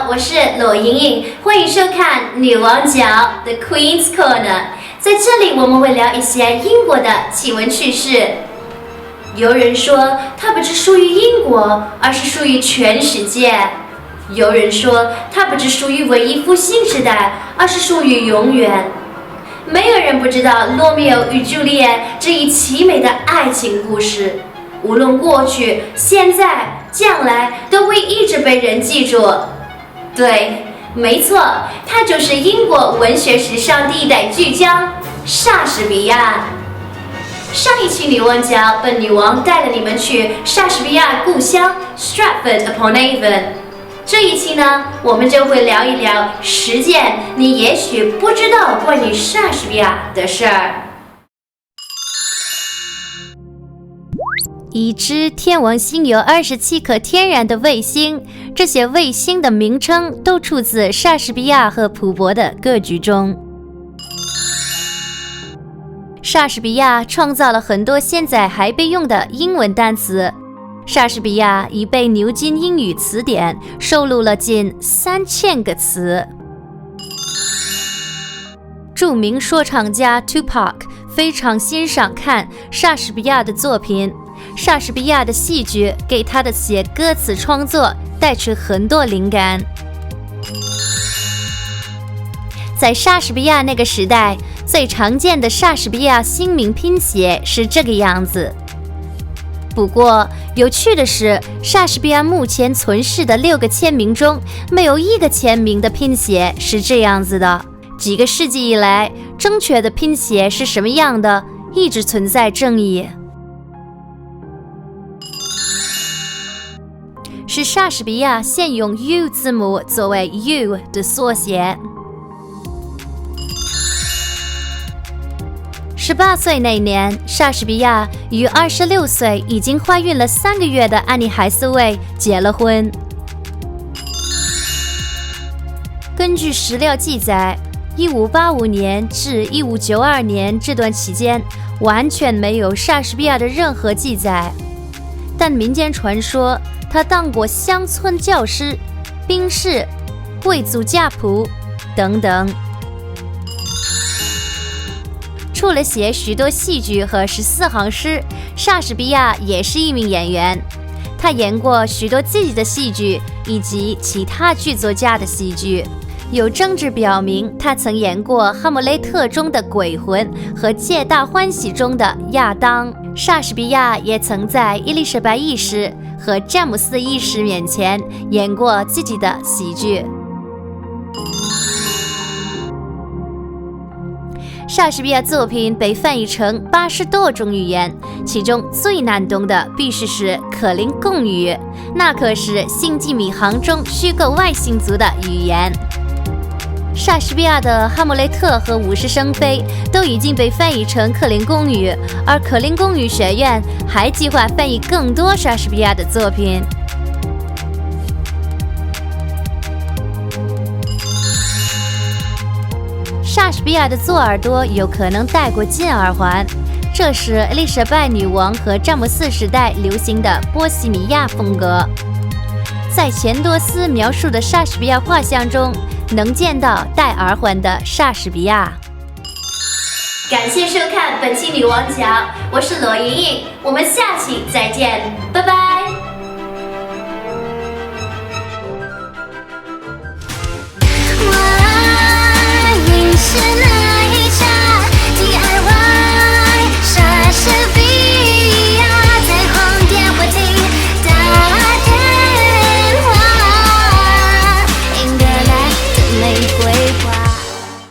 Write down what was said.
我是罗莹莹，欢迎收看女王角 The Queen's Corner。在这里我们会聊一些英国的奇闻趣事。有人说它不只属于英国，而是属于全世界。有人说它不只属于文艺复兴时代，而是属于永远。没有人不知道罗密欧与朱丽叶这一凄美的爱情故事，无论过去、现在、将来，都会一直被人记住。对，没错，他就是英国文学史上第一代巨匠莎士比亚。上一期女王角，本女王带了你们去莎士比亚故乡 Stratford-upon-Avon。这一期呢，我们就会聊一聊10件你也许不知道关于莎士比亚的事儿。已知天王星有27颗天然的卫星，这些卫星的名称都出自莎士比亚和普伯的歌剧中。莎士比亚创造了很多现在还被用的英文单词。莎士比亚已被牛津英语词典收录了近3000个词。著名说唱家 Tupac 非常欣赏看莎士比亚的作品，莎士比亚的戏剧给他的写歌词创作带去很多灵感。在莎士比亚那个时代，最常见的莎士比亚姓名拼写是这个样子。不过有趣的是，莎士比亚目前存世的6个签名中，没有一个签名的拼写是这样子的。几个世纪以来，正确的拼写是什么样的，一直存在争议。是莎士比亚先用 U 字母作为 U 的缩写。18岁那年，莎士比亚与26岁已经怀孕了3个月的安妮海瑟薇结了婚。根据史料记载，1585年至1592年这段期间完全没有莎士比亚的任何记载，但民间传说他当过乡村教师、兵士、贵族家仆等等。除了写许多戏剧和14行诗，莎士比亚也是一名演员。他演过许多自己的戏剧以及其他剧作家的戏剧。有证据表明他曾演过《哈姆雷特》中的鬼魂和《皆大欢喜》中的亚当。莎士比亚也曾在伊丽莎白一世和詹姆斯一世面前演过自己的戏剧。莎士比亚作品被翻译成80多种语言，其中最难懂的必须是克林贡语，那可是星际迷航中虚构外星族的语言。莎士比亚的《哈姆雷特》和《50生非》都已经被翻译成克林贡语，而克林贡语学院还计划翻译更多莎士比亚的作品。莎士比亚的左耳朵有可能戴过金耳环，这是伊丽莎白女王和詹姆斯时代流行的波西米亚风格。在钱多斯描述的莎士比亚画像中，能见到戴耳环的莎士比亚。感谢收看本期女王角，我是罗莹莹，我们下期再见，拜拜。